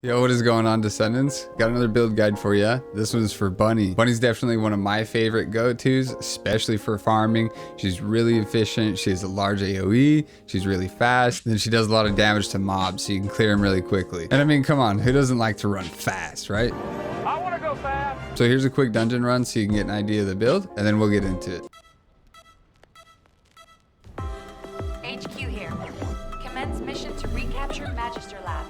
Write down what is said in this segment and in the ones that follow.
Yo, what is going on, Descendants? Got another build guide for you. This one's for Bunny. Bunny's definitely one of my favorite go-tos, especially for farming. She's really efficient. She has a large AoE. She's really fast. And she does a lot of damage to mobs, so you can clear them really quickly. And I mean, come on, who doesn't like to run fast, right? I want to go fast. So here's a quick dungeon run so you can get an idea of the build, and then we'll get into it. HQ here. Commence mission to recapture Magister Lab.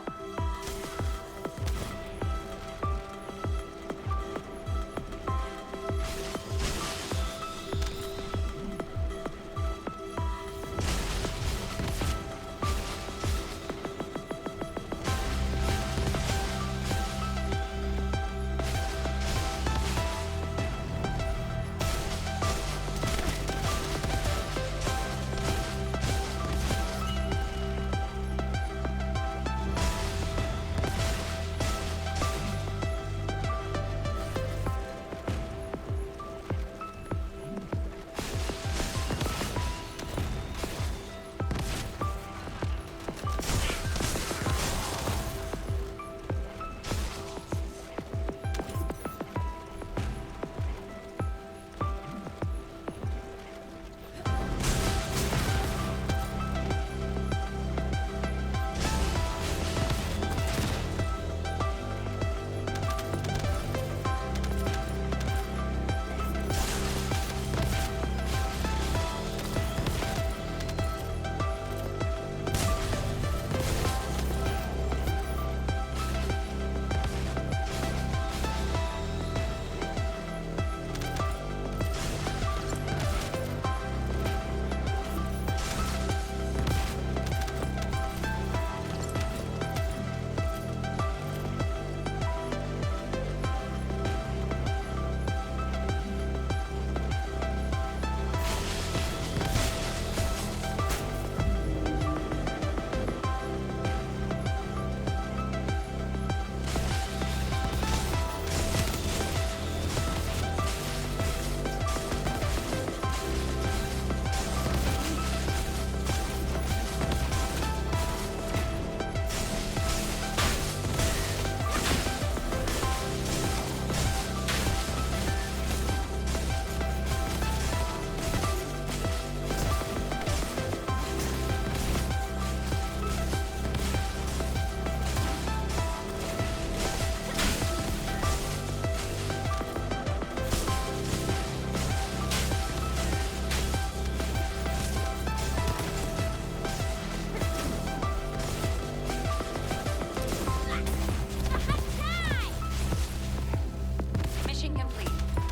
Mission complete.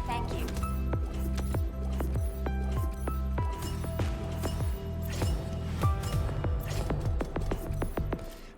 Thank you.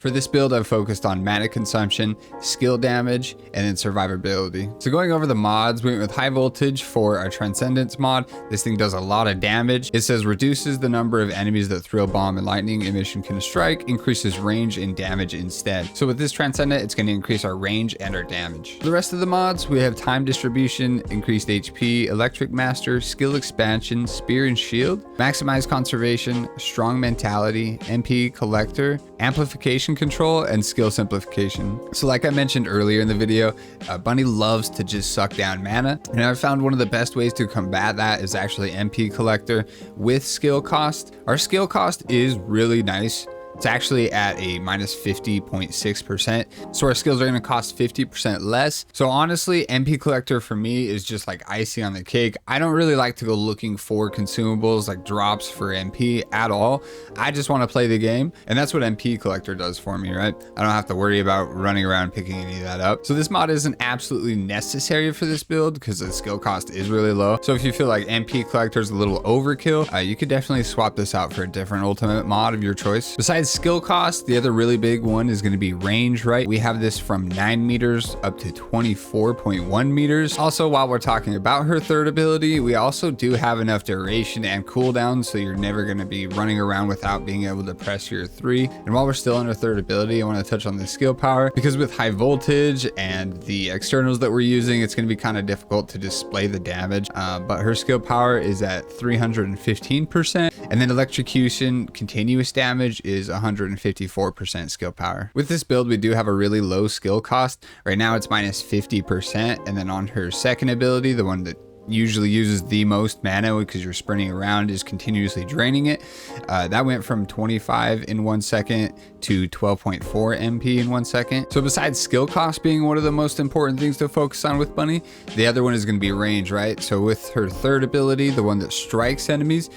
For this build, I've focused on mana consumption, skill damage, and then survivability. So going over the mods, we went with high voltage for our Transcendence mod. This thing does a lot of damage. It says reduces the number of enemies that thrill bomb and lightning emission can strike, increases range and damage instead. So with this Transcendent, it's going to increase our range and our damage. For the rest of the mods, we have time distribution, increased HP, electric master, skill expansion, spear and shield, maximize conservation, strong mentality, MP collector, amplification control, and skill simplification. So like I mentioned earlier in the video, Bunny loves to just suck down mana, and I've found one of the best ways to combat that is actually MP collector with skill cost. Our skill cost is really nice. It's actually at a minus 50.6%. So our skills are going to cost 50% less. So honestly, MP collector for me is just like icing on the cake. I don't really like to go looking for consumables like drops for MP at all. I just want to play the game. And that's what MP collector does for me, right? I don't have to worry about running around picking any of that up. So this mod isn't absolutely necessary for this build because the skill cost is really low. So if you feel like MP collector is a little overkill, you could definitely swap this out for a different ultimate mod of your choice. Besides skill cost, the other really big one is going to be range, right? We have this from 9 meters up to 24.1 meters. Also, while we're talking about her third ability, we also do have enough duration and cooldown, so you're never going to be running around without being able to press your 3. And while we're still on her third ability, I want to touch on the skill power, because with high voltage and the externals that we're using, it's going to be kind of difficult to display the damage, but her skill power is at 315%. And then electrocution continuous damage is 154% skill power. With this build, we do have a really low skill cost. Right now it's minus 50%, and then on her second ability, the one that usually uses the most mana because you're sprinting around, is continuously draining it. That went from 25 in 1 second to 12.4 MP in 1 second. So besides skill cost being one of the most important things to focus on with Bunny, the other one is going to be range, right? So with her third ability, the one that strikes enemies,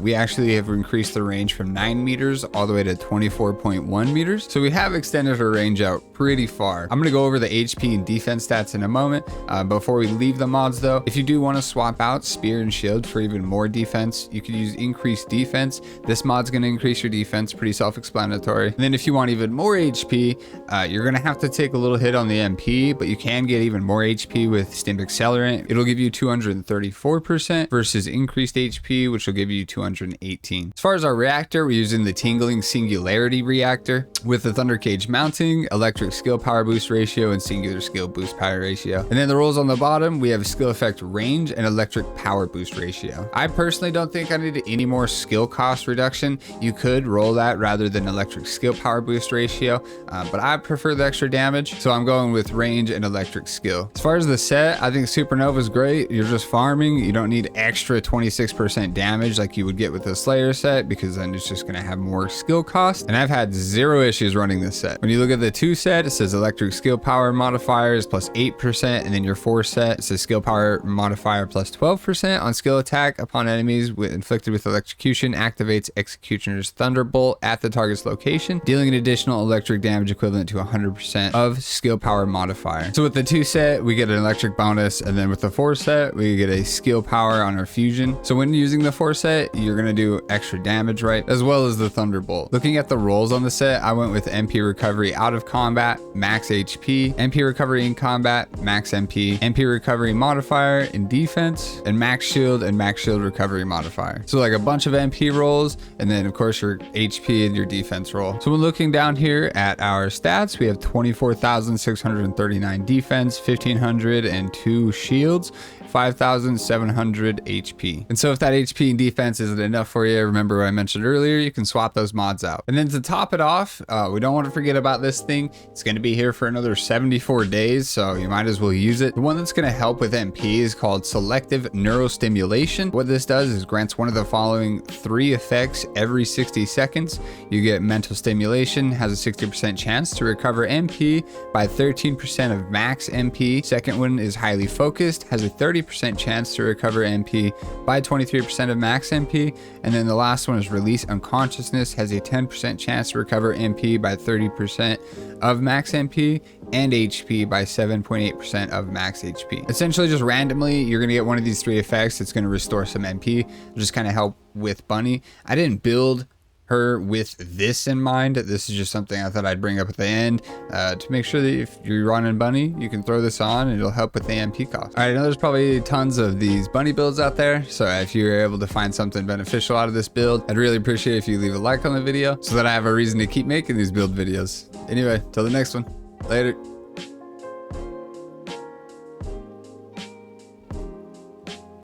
we actually have increased the range from 9 meters all the way to 24.1 meters. So we have extended her range out pretty far. I'm going to go over the HP and defense stats in a moment. Before we leave the mods though, if you do want to swap out spear and shield for even more defense, you could use increased defense. This mod's going to increase your defense, pretty self-explanatory. And then if you want even more HP, you're going to have to take a little hit on the MP, but you can get even more HP with Stim Accelerant. It'll give you 234% versus increased HP, which will give you 218. As far as our reactor, we're using the Tingling Singularity reactor with the Thunder Cage mounting, electric skill power boost ratio, and singular skill boost power ratio. And then the rolls on the bottom, we have skill effect range and electric power boost ratio. I personally don't think I need any more skill cost reduction. You could roll that rather than electric skill power boost ratio, but I prefer the extra damage, so I'm going with range and electric skill. As far as the set, I think Supernova is great. You're just farming. You don't need extra 26% damage like you would get with the Slayer set, because then it's just going to have more skill cost. And I've had zero issues running this set. When you look at the 2 set, it says electric skill power modifiers plus 8%, and then your 4 set, it says skill power modifier plus 12% on skill attack upon enemies inflicted with electrocution activates Executioner's Thunderbolt at the target's location, dealing an additional electric damage equivalent to 100% of skill power modifier. So with the 2 set, we get an electric bonus, and then with the 4 set, we get a skill power on our fusion. So when using the 4 set, you're going to do extra damage, right? As well as the Thunderbolt. Looking at the rolls on the set, I went with MP recovery out of combat, max HP, MP recovery in combat, max MP, MP recovery modifier in defense, and max shield recovery modifier. So like a bunch of MP rolls, and then of course your HP and your defense roll. So when looking down here at our stats, we have 24,639 defense, 1,502 shields, 5,700 HP. And so if that HP and defense isn't enough for you, remember what I mentioned earlier, you can swap those mods out. And then to top it off, we don't want to forget about this thing. It's going to be here for another 74 days, so you might as well use it. The one that's going to help with MP is called Selective Neurostimulation. What this does is grants one of the following 3 effects every 60 seconds. You get mental stimulation, has a 60% chance to recover MP by 13% of max MP. Second one is highly focused, has a 30% chance to recover MP by 23% of max MP. And then the last one is release unconsciousness, has a 10% chance to recover MP by 30% of max MP and HP by 7.8% of max HP. Essentially just randomly, you're going to get one of these 3 effects. It's going to restore some MP, just kind of help with Bunny. I didn't build her with this in mind. This is just something I thought I'd bring up at the end to make sure that if you're running Bunny, you can throw this on and it'll help with the MP cost. All right, I know there's probably tons of these Bunny builds out there, so if you're able to find something beneficial out of this build, I'd really appreciate it if you leave a like on the video so that I have a reason to keep making these build videos. Anyway, till the next one, later.